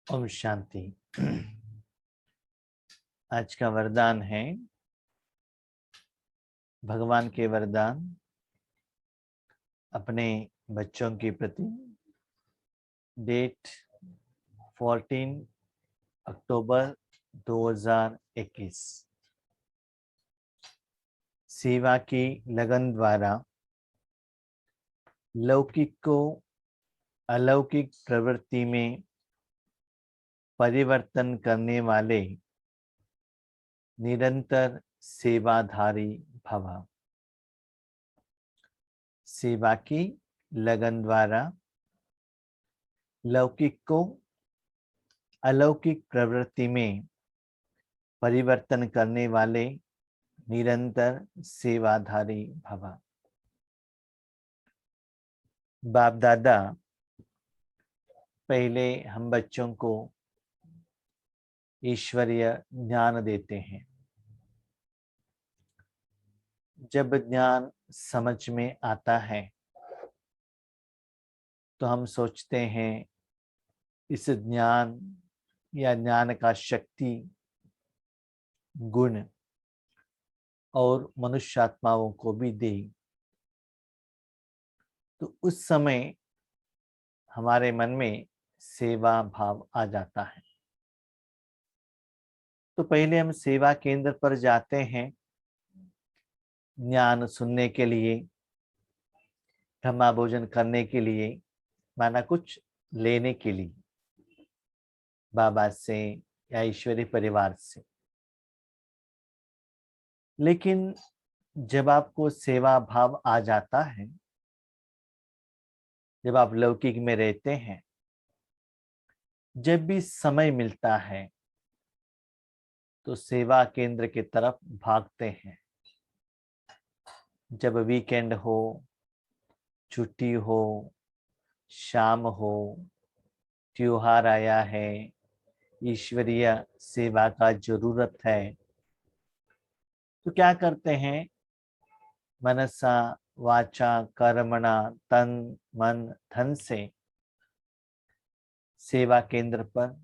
ओम शांति। आज का वरदान है भगवान के वरदान अपने बच्चों के प्रति। डेट 14 अक्टूबर 2021। सेवा की लगन द्वारा लौकिक को अलौकिक प्रवृत्ति में परिवर्तन करने वाले निरंतर सेवाधारी भव। सेवा की लगन द्वारा लौकिक को अलौकिक प्रवृत्ति में परिवर्तन करने वाले निरंतर सेवाधारी भव। बाप दादा पहले हम बच्चों को ईश्वरीय ज्ञान देते हैं। जब ज्ञान समझ में आता है तो हम सोचते हैं इस ज्ञान या ज्ञान का शक्ति गुण और मनुष्यात्माओं को भी दे। तो उस समय हमारे मन में सेवा भाव आ जाता है। तो पहले हम सेवा केंद्र पर जाते हैं ज्ञान सुनने के लिए, ब्रह्मा भोजन करने के लिए, माना कुछ लेने के लिए बाबा से या ईश्वरी परिवार से। लेकिन जब आपको सेवा भाव आ जाता है, जब आप लौकिक में रहते हैं, जब भी समय मिलता है तो सेवा केंद्र की तरफ भागते हैं। जब वीकेंड हो, छुट्टी हो, शाम हो, त्योहार आया है, ईश्वरीय सेवा का जरूरत है, तो क्या करते हैं? मनसा वाचा कर्मणा तन मन धन से सेवा केंद्र पर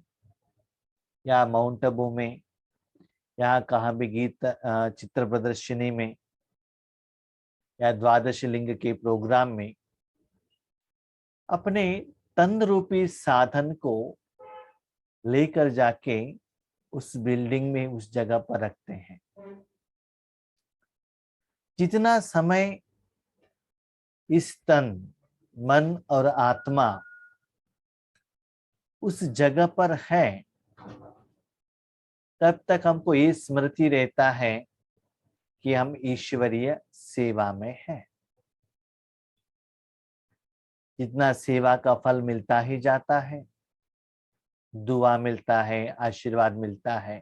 या माउंट आबू में या कहाँ भी गीत चित्र प्रदर्शनी में या द्वादश लिंग के प्रोग्राम में अपने तन रूपी साधन को लेकर जाके उस बिल्डिंग में, उस जगह पर रखते हैं। जितना समय इस तन मन और आत्मा उस जगह पर है, तब तक हमको ये स्मृति रहता है कि हम ईश्वरीय सेवा में हैं। जितना सेवा का फल मिलता ही जाता है, दुआ मिलता है, आशीर्वाद मिलता है।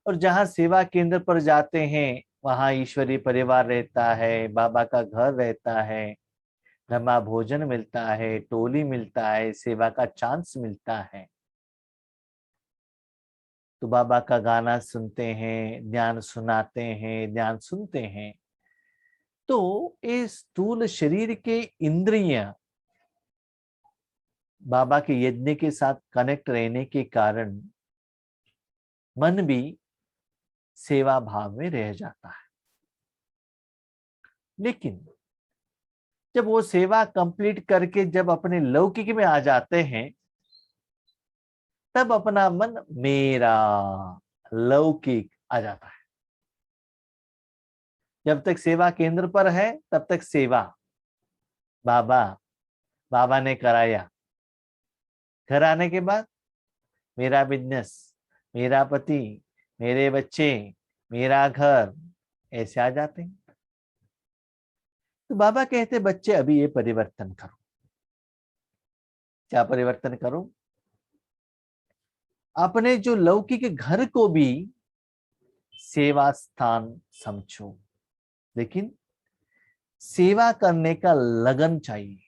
और जहाँ सेवा केंद्र पर जाते हैं वहाँ ईश्वरीय परिवार रहता है, बाबा का घर रहता है, ब्रह्मा भोजन मिलता है, टोली मिलता है, सेवा का चांस मिलता है। तो बाबा का गाना सुनते हैं, ज्ञान सुनाते हैं, ज्ञान सुनते हैं। तो इस स्थूल शरीर के इंद्रियां बाबा के यज्ञ के साथ कनेक्ट रहने के कारण मन भी सेवा भाव में रह जाता है। लेकिन जब वो सेवा कंप्लीट करके जब अपने लौकिक में आ जाते हैं, तब अपना मन मेरा लौकिक आ जाता है। जब तक सेवा केंद्र पर है तब तक सेवा, बाबा बाबा ने कराया। घर आने के बाद मेरा बिजनेस, मेरा पति, मेरे बच्चे, मेरा घर, ऐसे आ जाते हैं। तो बाबा कहते बच्चे अभी ये परिवर्तन करो। क्या परिवर्तन करो? अपने जो लौकिक घर को भी सेवा स्थान समझो, लेकिन सेवा करने का लगन चाहिए।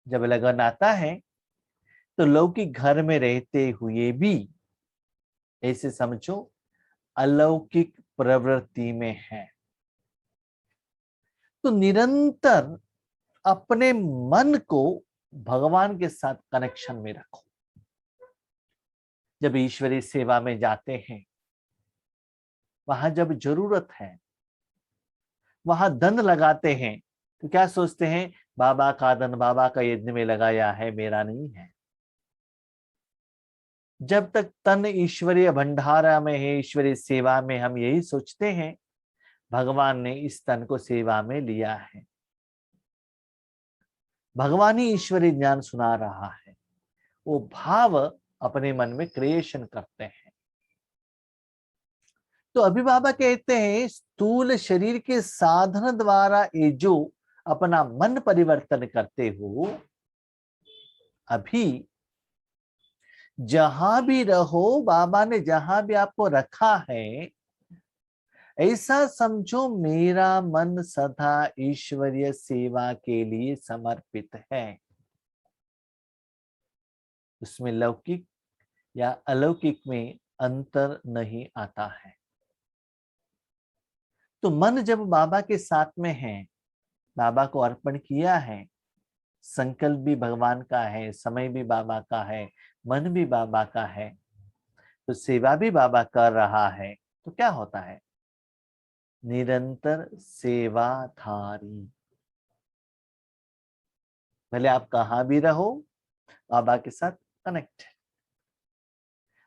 जब लगन आता है तो लौकिक घर में रहते हुए भी ऐसे समझो अलौकिक प्रवृत्ति में है। तो निरंतर अपने मन को भगवान के साथ कनेक्शन में रखो। जब ईश्वरीय सेवा में जाते हैं, वहां जब जरूरत है, वहां धन लगाते हैं, तो क्या सोचते हैं, बाबा का धन बाबा का यज्ञ में लगाया है, मेरा नहीं है। जब तक तन ईश्वरीय भंडारा में है, ईश्वरीय सेवा में, हम यही सोचते हैं भगवान ने इस तन को सेवा में लिया है। भगवान ही ईश्वरीय ज्ञान सुना रहा है। वो भाव अपने मन में क्रिएशन करते हैं। तो अभी बाबा कहते हैं, स्थूल शरीर के साधन द्वारा ये जो अपना मन परिवर्तन करते हो, अभी जहां भी रहो, बाबा ने जहां भी आपको रखा है, ऐसा समझो मेरा मन सदा ईश्वरीय सेवा के लिए समर्पित है। उसमें लौकिक या अलौकिक में अंतर नहीं आता है। तो मन जब बाबा के साथ में है, बाबा को अर्पण किया है, संकल्प भी भगवान का है, समय भी बाबा का है, मन भी बाबा का है, तो सेवा भी बाबा कर रहा है, तो क्या होता है, निरंतर सेवाधारी। भले आप कहां भी रहो, बाबा के साथ कनेक्ट है।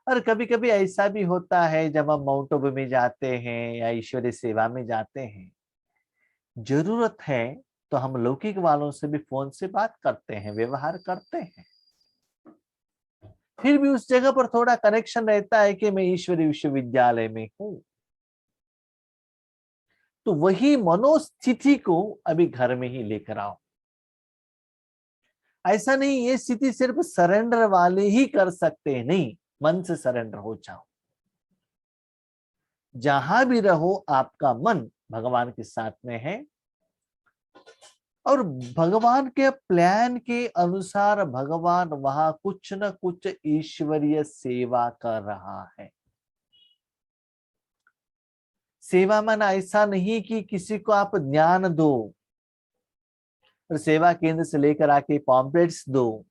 और कभी कभी ऐसा भी होता है, जब हम माउंट आबू में जाते हैं या ईश्वरीय सेवा में जाते हैं, जरूरत है तो हम लौकिक वालों से भी फोन से बात करते हैं, व्यवहार करते हैं। फिर भी उस जगह पर थोड़ा कनेक्शन रहता है कि मैं ईश्वरीय विश्वविद्यालय में हूं। तो वही मनोस्थिति को अभी घर में ही लेकर आओ। ऐसा नहीं ये स्थिति सिर्फ सरेंडर वाले ही कर सकते हैं, नहीं, मन से सरेंडर हो जाओ। जहां भी रहो, आपका मन भगवान के साथ में है, और भगवान के प्लान के अनुसार भगवान वहां कुछ न कुछ ईश्वरीय सेवा कर रहा है। सेवा मन ऐसा नहीं कि किसी को आप ज्ञान दो और सेवा केंद्र से लेकर आके पॉम्पलेट्स दो,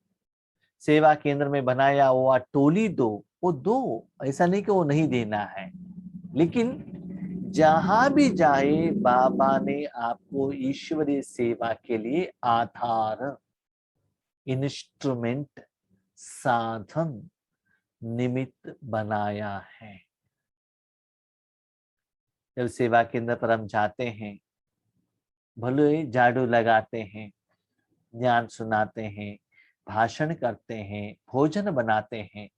सेवा केंद्र में बनाया हुआ टोली दो, वो दो, ऐसा नहीं कि वो नहीं देना है। लेकिन जहां भी जाए, बाबा ने आपको ईश्वरीय सेवा के लिए आधार, इंस्ट्रूमेंट, साधन, निमित्त बनाया है। जब सेवा केंद्र पर हम जाते हैं, भले झाड़ू लगाते हैं, ज्ञान सुनाते हैं, भाषण करते हैं, भोजन बनाते हैं,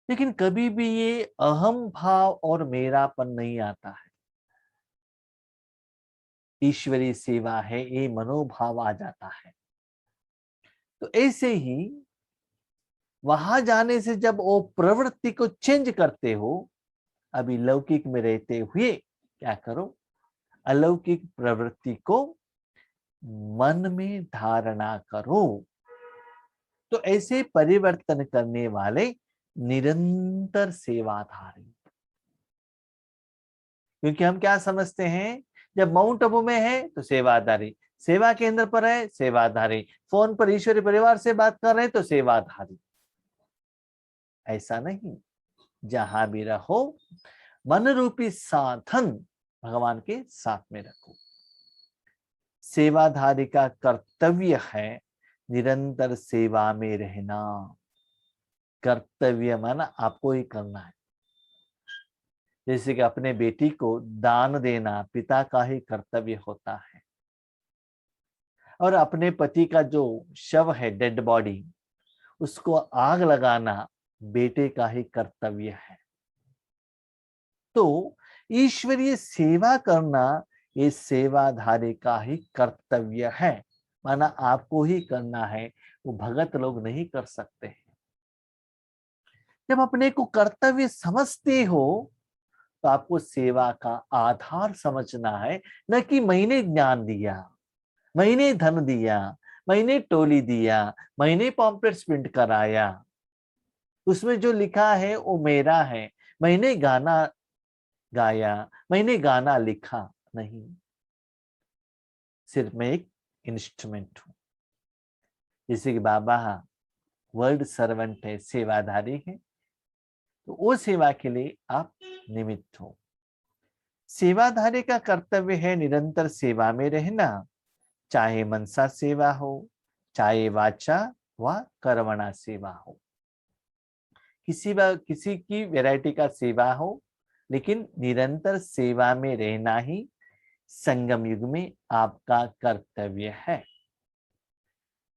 लेकिन कभी भी ये अहम भाव और मेरापन नहीं आता है। ईश्वरीय सेवा है, ये मनोभाव आ जाता है। तो ऐसे ही वहां जाने से जब वो प्रवृत्ति को चेंज करते हो, अभी लौकिक में रहते हुए क्या करो, अलौकिक प्रवृत्ति को मन में धारणा करो। तो ऐसे परिवर्तन करने वाले निरंतर सेवाधारी। क्योंकि हम क्या समझते हैं, जब माउंट आबू में है तो सेवाधारी, सेवा केंद्र पर है सेवाधारी, फोन पर ईश्वरीय परिवार से बात कर रहे हैं तो सेवाधारी। ऐसा नहीं, जहां भी रहो, मन रूपी साधन भगवान के साथ में रखो। सेवाधारी का कर्तव्य है निरंतर सेवा में रहना। कर्तव्य माना आपको ही करना है। जैसे कि अपने बेटी को दान देना पिता का ही कर्तव्य होता है, और अपने पति का जो शव है, डेड बॉडी, उसको आग लगाना बेटे का ही कर्तव्य है। तो ईश्वरीय सेवा करना ये सेवाधारी का ही कर्तव्य है, माना आपको ही करना है, वो भगत लोग नहीं कर सकते हैं। जब अपने को कर्तव्य समझते हो, तो आपको सेवा का आधार समझना है, न कि मैंने ज्ञान दिया, मैंने धन दिया, मैंने टोली दिया, मैंने पॉम्पलेट्स प्रिंट कराया, उसमें जो लिखा है वो मेरा है, मैंने गाना गाया, मैंने गाना लिखा, नहीं, सिर्फ मैं एक इंस्ट्रूमेंट हूं। जैसे कि बाबा वर्ल्ड सर्वेंट है, सेवाधारी है, तो वो सेवा के लिए आप निमित्त हो। सेवाधारी का कर्तव्य है निरंतर सेवा में रहना, चाहे मनसा सेवा हो, चाहे वाचा व कर्मणा सेवा हो, किसी की वैरायटी का सेवा हो, लेकिन निरंतर सेवा में रहना ही संगम युग में आपका कर्तव्य है।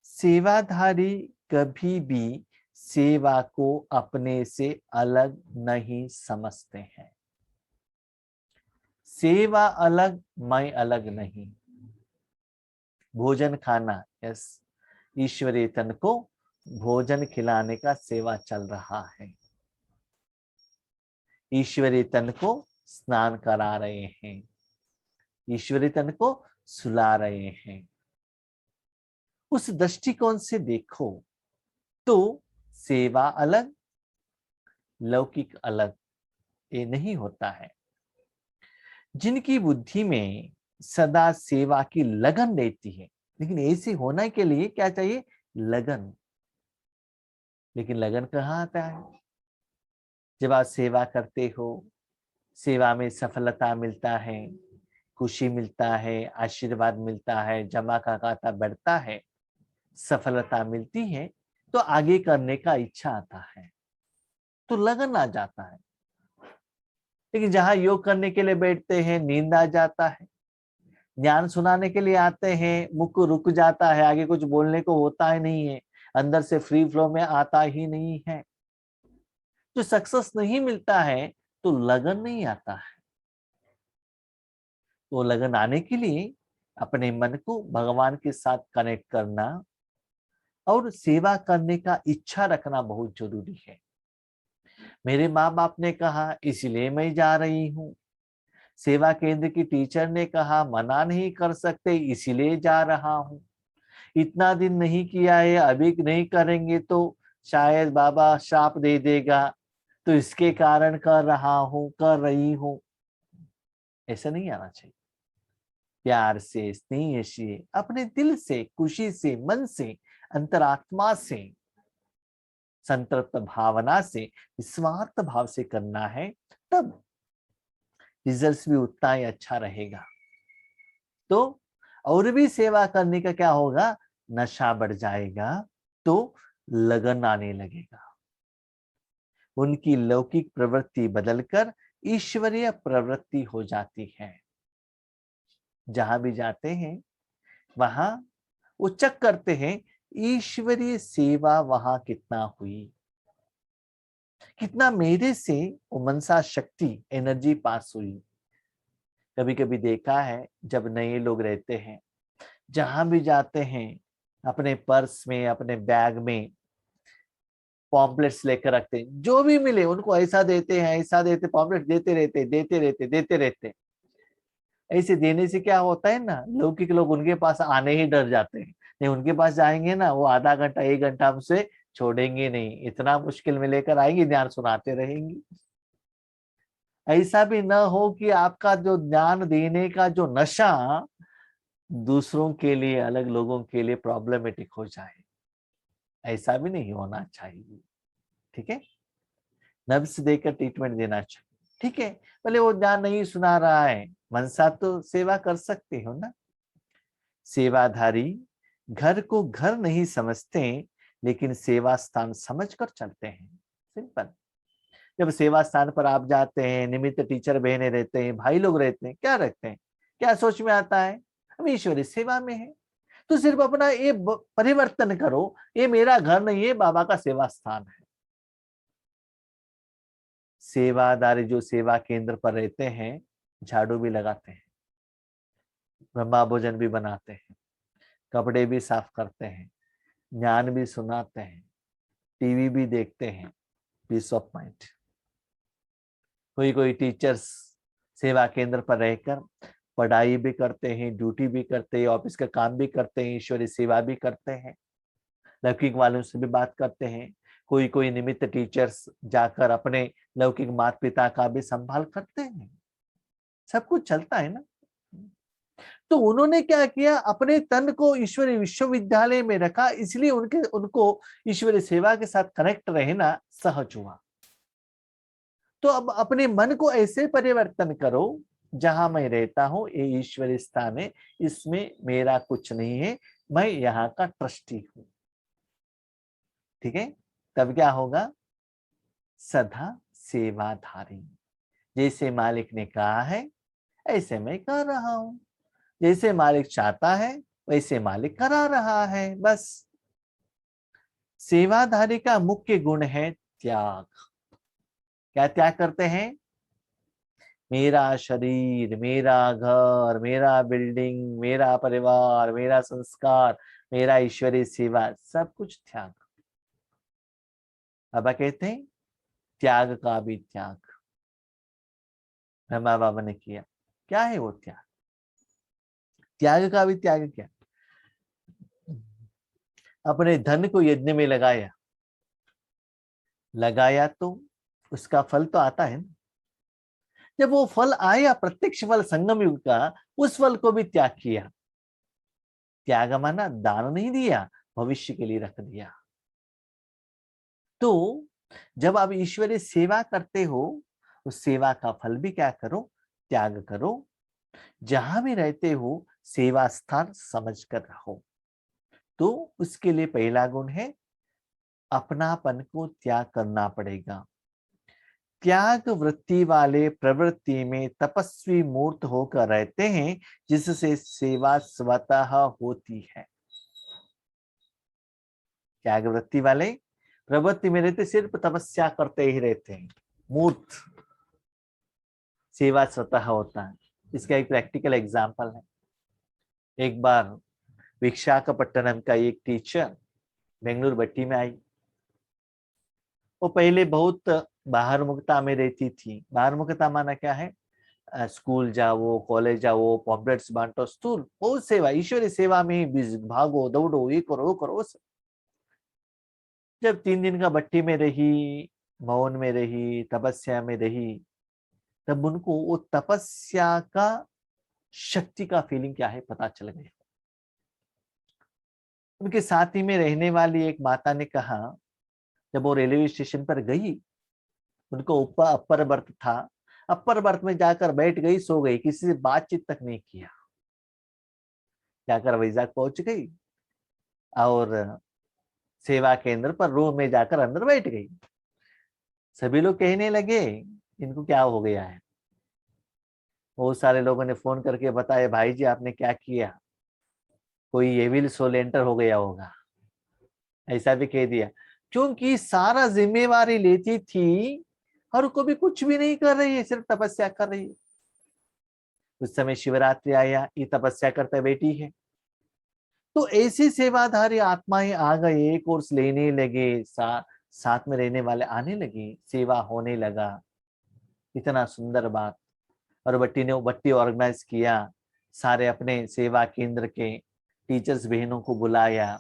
सेवाधारी कभी भी सेवा को अपने से अलग नहीं समझते हैं। सेवा अलग, मैं अलग नहीं। भोजन खाना, यस, ईश्वरीय तन को भोजन खिलाने का सेवा चल रहा है। ईश्वरीय तन को स्नान करा रहे हैं, ईश्वरीय तन को सुला रहे हैं। उस दृष्टिकोण से देखो तो सेवा अलग, लौकिक अलग ये नहीं होता है। जिनकी बुद्धि में सदा सेवा की लगन रहती है, लेकिन ऐसे होने के लिए क्या चाहिए? लगन। लेकिन लगन कहाँ आता है? जब आप सेवा करते हो, सेवा में सफलता मिलता है, खुशी मिलता है, आशीर्वाद मिलता है, जमा का खाता बढ़ता है, सफलता मिलती है, तो आगे करने का इच्छा आता है, तो लगन आ जाता है। लेकिन जहां योग करने के लिए बैठते हैं, नींद आ जाता है, ज्ञान सुनाने के लिए आते हैं, मुख रुक जाता है, आगे कुछ बोलने को होता ही नहीं है, अंदर से फ्री फ्लो में आता ही नहीं है, जो सक्सेस नहीं मिलता है, तो लगन नहीं आता है। तो लगन आने के लिए अपने मन को भगवान के साथ कनेक्ट करना और सेवा करने का इच्छा रखना बहुत जरूरी है। मेरे माँ बाप ने कहा इसलिए मैं जा रही हूँ, सेवा केंद्र की टीचर ने कहा मना नहीं कर सकते इसीलिए जा रहा हूँ, इतना दिन नहीं किया है, अभी नहीं करेंगे तो शायद बाबा श्राप दे देगा, तो इसके कारण कर रहा हूँ, कर रही हूँ। ऐसा नहीं आना चाहिए। प्यार से, स्नेह से, अपने दिल से, खुशी से, मन से, अंतरात्मा से, संतृप्त भावना से, निस्वार्थ भाव से करना है, तब रिजल्ट भी उतना ही अच्छा रहेगा। तो और भी सेवा करने का क्या होगा? नशा बढ़ जाएगा, तो लगन आने लगेगा। उनकी लौकिक प्रवृत्ति बदलकर ईश्वरीय प्रवृत्ति हो जाती है। जहां भी जाते हैं वहां वो चेक करते हैं ईश्वरीय सेवा वहां कितना हुई, कितना मेरे से वो मनसा शक्ति एनर्जी पास हुई। कभी कभी देखा है जब नए लोग रहते हैं, जहां भी जाते हैं अपने पर्स में, अपने बैग में पॉम्पलेट्स लेकर रखते हैं, जो भी मिले उनको ऐसा देते हैं, ऐसा देते, पॉम्पलेट देते रहते। ऐसे देने से क्या होता है ना, लौकिक लोग उनके पास आने ही डर जाते हैं। नहीं, उनके पास जाएंगे ना, वो आधा घंटा 1 घंटा हमसे छोड़ेंगे नहीं, इतना मुश्किल में लेकर आएंगे, ज्ञान सुनाते रहेंगे। ऐसा भी न हो कि आपका जो ज्ञान देने का जो नशा दूसरों के लिए, अलग लोगों के लिए प्रॉब्लमेटिक हो जाए, ऐसा भी नहीं होना चाहिए। ठीक है, नब्स देकर ट्रीटमेंट देना चाहिए। ठीक है, भले वो ज्ञान नहीं सुना रहा है, मनसा तो सेवा कर सकते हो ना। सेवाधारी घर को घर नहीं समझते, लेकिन सेवा स्थान समझकर चलते हैं। सिंपल। जब सेवा स्थान पर आप जाते हैं, निमित्त टीचर बहने रहते हैं, भाई लोग रहते हैं, क्या रखते हैं, क्या सोच में आता है? हम ईश्वरी सेवा में है, तो सिर्फ अपना ये परिवर्तन करो, ये मेरा घर नहीं है, बाबा का सेवा स्थान है। सेवादारी जो सेवा केंद्र पर रहते हैं, झाड़ू भी लगाते हैं, ब्रह्मा भोजन भी बनाते हैं, कपड़े भी साफ करते हैं, ज्ञान भी सुनाते हैं, टीवी भी देखते हैं, पीस ऑफ माइंड। कोई कोई टीचर्स सेवा केंद्र पर रहकर पढ़ाई भी करते हैं, ड्यूटी भी करते हैं, ऑफिस का काम भी करते हैं, ईश्वरी सेवा भी करते हैं, लौकिक वालों से भी बात करते हैं। कोई कोई निमित्त टीचर्स जाकर अपने लौकिक माता पिता का भी संभाल करते हैं। सब कुछ चलता है ना। तो उन्होंने क्या किया, अपने तन को ईश्वरीय विश्वविद्यालय में रखा, इसलिए उनको ईश्वरीय सेवा के साथ कनेक्ट रहना सहज हुआ। तो अब अपने मन को ऐसे परिवर्तन करो, जहां मैं रहता हूं ये ईश्वरीय स्थान है, इसमें मेरा कुछ नहीं है, मैं यहाँ का ट्रस्टी हूं। ठीक है, तब क्या होगा, सदा सेवाधारी। जैसे मालिक ने कहा है ऐसे मैं कर रहा हूं, जैसे मालिक चाहता है वैसे मालिक करा रहा है, बस। सेवाधारी का मुख्य गुण है त्याग। क्या त्याग करते हैं, मेरा शरीर, मेरा घर, मेरा बिल्डिंग, मेरा परिवार, मेरा संस्कार, मेरा ईश्वरीय सेवा, सब कुछ त्याग। बाबा कहते हैं त्याग का भी त्याग ब्रह्मा बाबा ने किया। क्या है वो त्याग, त्याग का भी त्याग क्या, अपने धन को यज्ञ में लगाया तो उसका फल तो आता है ना। जब वो फल आया, प्रत्यक्ष फल संगम युग का, उस फल को भी त्याग किया। त्याग माना दान नहीं दिया, भविष्य के लिए रख दिया। तो जब आप ईश्वरीय सेवा करते हो, उस सेवा का फल भी क्या करो, त्याग करो। जहां भी रहते हो सेवा स्थान समझ कर रहो। तो उसके लिए पहला गुण है अपनापन को त्याग करना पड़ेगा। त्याग वृत्ति वाले प्रवृत्ति में तपस्वी मूर्त होकर रहते हैं, जिससे सेवा स्वतः होती है। त्याग वृत्ति वाले प्रवृत्ति में रहते, सिर्फ तपस्या करते ही रहते हैं, मूर्त, सेवा स्वतः होता है। इसका एक प्रैक्टिकल एग्जाम्पल है। एक बार विशाखापट्टनम का एक टीचर बेंगलुरु भट्टी में आई। वो पहले बहुत बाहर मुक्ता में रहती थी। बाहर मुक्ता माना क्या है, स्कूल जाओ, कॉलेज जाओ, पॉम्पलेट्स बांटो, स्कूल बहुत सेवा, ईश्वरीय सेवा में ही भागो दौड़ो, ये करो वो करो। जब 3 दिन का भट्टी में रही, मौन में रही, तपस्या में रही, तब उनको वो तपस्या का शक्ति का फीलिंग क्या है पता चल गया। उनके साथ ही में रहने वाली एक माता ने कहा, जब वो रेलवे स्टेशन पर गई, उनको ऊपर अपर बर्थ था, अपर बर्थ में जाकर बैठ गई, सो गई, किसी से बातचीत तक नहीं किया। जाकर वैजाग पहुंच गई और सेवा केंद्र पर रूम में जाकर अंदर बैठ गई। सभी लोग कहने लगे इनको क्या हो गया है। बहुत सारे लोगों ने फोन करके बताया, भाई जी आपने क्या किया, कोई एविल सोल एंटर हो गया होगा, ऐसा भी कह दिया। क्योंकि सारा जिम्मेवारी लेती थी और कभी कुछ भी नहीं कर रही है, सिर्फ तपस्या कर रही है। उस समय शिवरात्रि आया, ये तपस्या करते बैठी है। तो ऐसी सेवाधारी आत्माएं आ गए, कोर्स लेने लगे, साथ में रहने वाले आने लगे, सेवा होने लगा। इतना सुंदर बात। और बट्टी ने बट्टी ऑर्गेनाइज किया, सारे अपने सेवा केंद्र के टीचर्स बहनों को बुलाया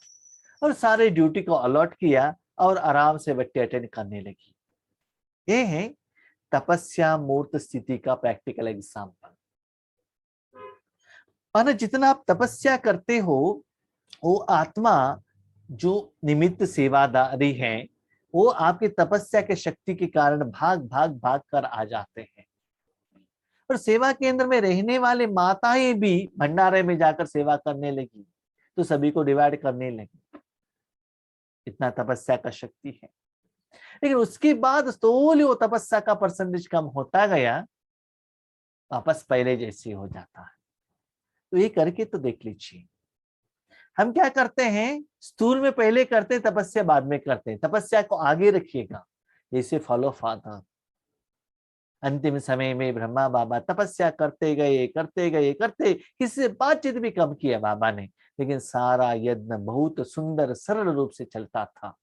और सारे ड्यूटी को अलॉट किया और आराम से बट्टी अटेंड करने लगी। ये है तपस्या मूर्त स्थिति का प्रैक्टिकल एग्जाम्पल। और जितना आप तपस्या करते हो, वो आत्मा जो निमित्त सेवादारी है, वो आपकी तपस्या के शक्ति के कारण भाग भाग भाग कर आ जाते हैं। और सेवा केंद्र में रहने वाले माताएं भी भंडारे में जाकर सेवा करने लगी, तो सभी को डिवाइड करने लगी। इतना तपस्या का शक्ति है। लेकिन उसके बाद slowly वो तपस्या का परसेंटेज कम होता गया, वापस पहले जैसे हो जाता है। तो ये करके तो देख लीजिए। हम क्या करते हैं, स्थूल में पहले करते हैं, तपस्या बाद में करते हैं। तपस्या को आगे रखिएगा, जैसे फॉलो फादर। अंतिम समय में ब्रह्मा बाबा तपस्या करते गए करते गए करते, किसी से बातचीत भी कम किया बाबा ने, लेकिन सारा यज्ञ बहुत सुंदर सरल रूप से चलता था।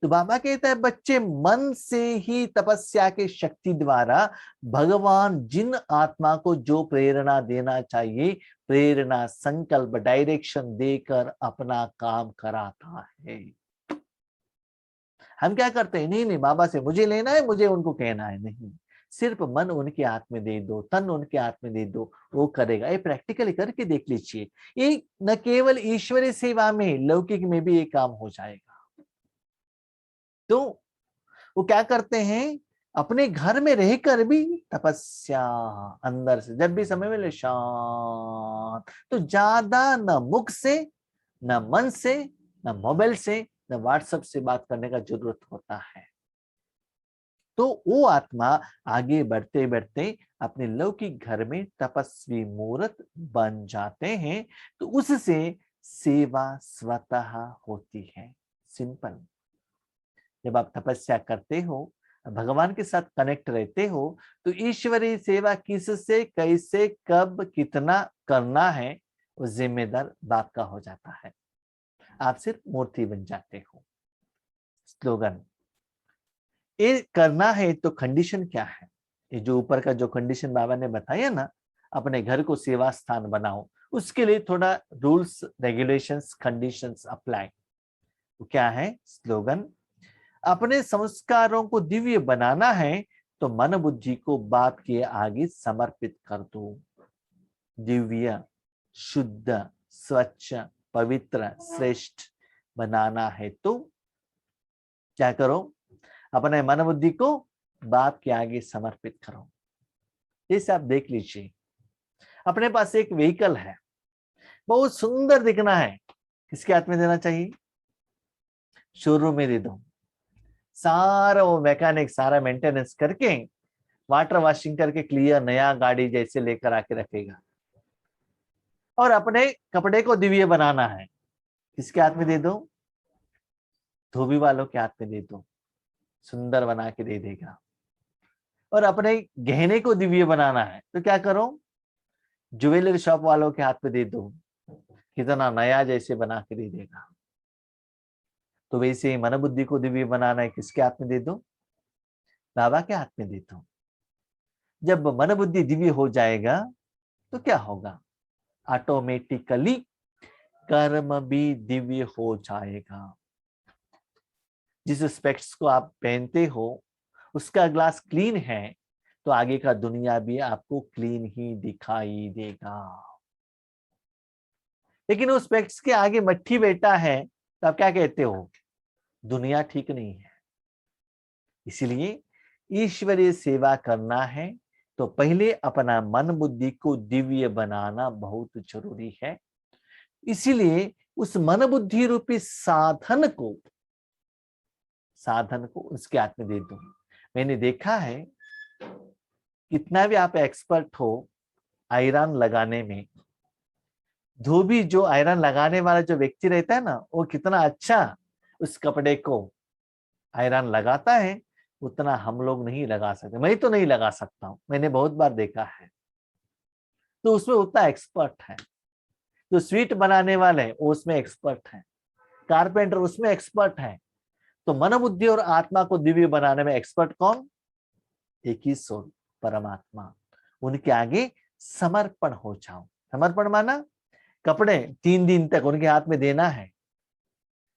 तो बाबा कहता है बच्चे मन से ही तपस्या के शक्ति द्वारा भगवान जिन आत्मा को जो प्रेरणा देना चाहिए, प्रेरणा संकल्प डायरेक्शन देकर अपना काम कराता है। हम क्या करते हैं, नहीं नहीं बाबा से मुझे लेना है, मुझे उनको कहना है, नहीं, सिर्फ मन उनके हाथ में दे दो, तन उनके हाथ में दे दो, वो करेगा। ये प्रैक्टिकली करके देख लीजिए। ये न केवल ईश्वरीय सेवा में, लौकिक में भी ये काम हो जाएगा। तो वो क्या करते हैं, अपने घर में रहकर भी तपस्या, अंदर से जब भी समय मिले शांत। तो ज्यादा न मुख से, न मन से, न मोबाइल से, न व्हाट्सएप से बात करने का जरूरत होता है। तो वो आत्मा आगे बढ़ते बढ़ते अपने लौकिक घर में तपस्वी मूर्त बन जाते हैं। तो उससे सेवा स्वतः होती है। सिंपल। जब आप तपस्या करते हो, भगवान के साथ कनेक्ट रहते हो, तो ईश्वरीय सेवा किससे, कैसे, कब, कितना करना है, वो जिम्मेदार बाप का हो जाता है। आप सिर्फ मूर्ति बन जाते हो। स्लोगन ये करना है तो कंडीशन क्या है? ये जो ऊपर का जो कंडीशन बाबा ने बताया ना, अपने घर को सेवा स्थान बनाओ, उसके लिए थोड़ा रूल्स, रेगुलेशंस, कंडीशंस अप्लाई। तो क्या है स्लोगन? अपने संस्कारों को दिव्य बनाना है तो मन बुद्धि को बाप के आगे समर्पित कर दो। दिव्य, शुद्ध, स्वच्छ, पवित्र, श्रेष्ठ बनाना है तो क्या करो? अपने मन बुद्धि को बाप के आगे समर्पित करो। जैसे आप देख लीजिए, अपने पास एक व्हीकल है, बहुत सुंदर दिखना है, किसके हाथ में देना चाहिए? शोरूम में दे दो। सारा वो मैकेनिक सारा मेंटेनेंस करके, वाटर वॉशिंग करके क्लियर नया गाड़ी जैसे लेकर आके रखेगा। और अपने कपड़े को दिव्य बनाना है, किसके हाथ में दे दो? धोबी वालों के हाथ में दे दो, सुंदर बना के दे देगा। और अपने गहने को दिव्य बनाना है तो क्या करो? ज्वेलरी शॉप वालों के हाथ में दे दो, कितना नया जैसे बना के दे देगा। तो वैसे ही मन बुद्धि को दिव्य बनाना है, किसके हाथ में दे दो? बाबा के हाथ में दे दो। जब मन बुद्धि दिव्य हो जाएगा तो क्या होगा? ऑटोमेटिकली कर्म भी दिव्य हो जाएगा। जिस स्पेक्ट्स को आप पहनते हो उसका ग्लास क्लीन है तो आगे का दुनिया भी आपको क्लीन ही दिखाई देगा। लेकिन उस स्पेक्ट्स के आगे मट्ठी बैठा है तो आप क्या कहते हो? दुनिया ठीक नहीं है। इसलिए ईश्वरीय सेवा करना है तो पहले अपना मन बुद्धि को दिव्य बनाना बहुत जरूरी है। इसीलिए उस मन बुद्धि रूपी साधन को उसके हाथ में दे दो। मैंने देखा है, कितना भी आप एक्सपर्ट हो आयरन लगाने में, धोबी जो आयरन लगाने वाला जो व्यक्ति रहता है ना, वो कितना अच्छा उस कपड़े को आयरन लगाता है, उतना हम लोग नहीं लगा सकते। मैं तो नहीं लगा सकता हूं, मैंने बहुत बार देखा है। तो उसमें उतना एक्सपर्ट है। जो स्वीट बनाने वाले हैं वो उसमें एक्सपर्ट है, कारपेंटर उसमें एक्सपर्ट है। तो मन बुद्धि और आत्मा को दिव्य बनाने में एक्सपर्ट कौन? एक ही सोल, परमात्मा। उनके आगे समर्पण हो जाओ। समर्पण माना कपड़े 3 दिन तक उनके हाथ में देना है,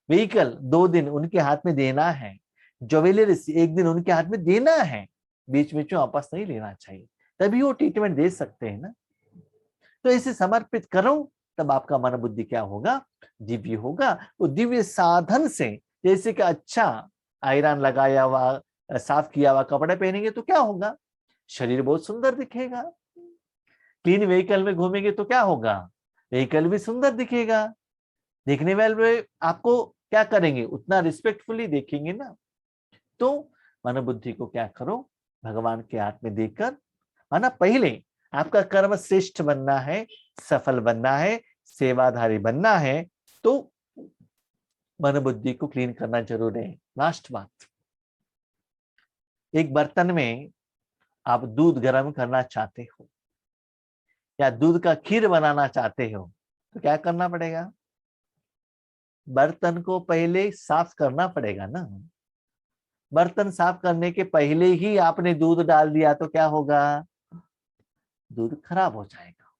व्हीकल 2 दिन उनके हाथ में देना है, ज्वेलरीज 1 दिन उनके हाथ में देना है, बीच में वापस नहीं लेना चाहिए, तभी वो ट्रीटमेंट दे सकते हैं ना। तो इसे समर्पित करो, तब आपका मन बुद्धि क्या होगा? दिव्य होगा। वो दिव्य साधन से, जैसे कि अच्छा आयरन लगाया हुआ, साफ किया हुआ कपड़े पहनेंगे तो क्या होगा? शरीर बहुत सुंदर दिखेगा। क्लीन व्हीकल में घूमेंगे तो क्या होगा? व्हीकल भी सुंदर दिखेगा। देखने वाले आपको क्या करेंगे? उतना रिस्पेक्टफुली देखेंगे ना। तो मन बुद्धि को क्या करो? भगवान के हाथ में देकर, माना पहले आपका कर्म श्रेष्ठ बनना है, सफल बनना है, सेवाधारी बनना है, तो मन बुद्धि को क्लीन करना जरूरी है। लास्ट बात, एक बर्तन में आप दूध गर्म करना चाहते हो या दूध का खीर बनाना चाहते हो तो क्या करना पड़ेगा? बर्तन को पहले साफ करना पड़ेगा ना। बर्तन साफ करने के पहले ही आपने दूध डाल दिया तो क्या होगा? दूध खराब हो जाएगा।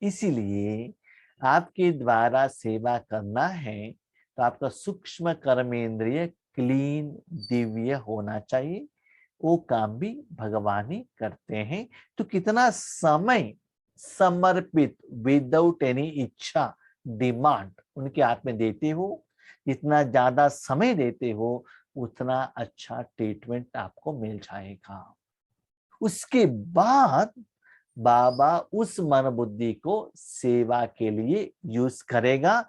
इसीलिए आपके द्वारा सेवा करना है तो आपका सूक्ष्म कर्मेंद्रिय क्लीन, दिव्य होना चाहिए। वो काम भी भगवान ही करते हैं। तो कितना समय समर्पित, विदाउट एनी इच्छा, डिमांड उनके हाथ में देते हो, जितना ज्यादा समय देते हो उतना अच्छा ट्रीटमेंट आपको मिल जाएगा। उसके बाद बाबा उस मन बुद्धि को सेवा के लिए यूज करेगा,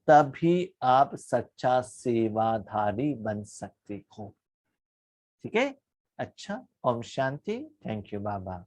तभी आप सच्चा सेवाधारी बन सकते हो। ठीक है, अच्छा, Om Shanti. Thank you Baba.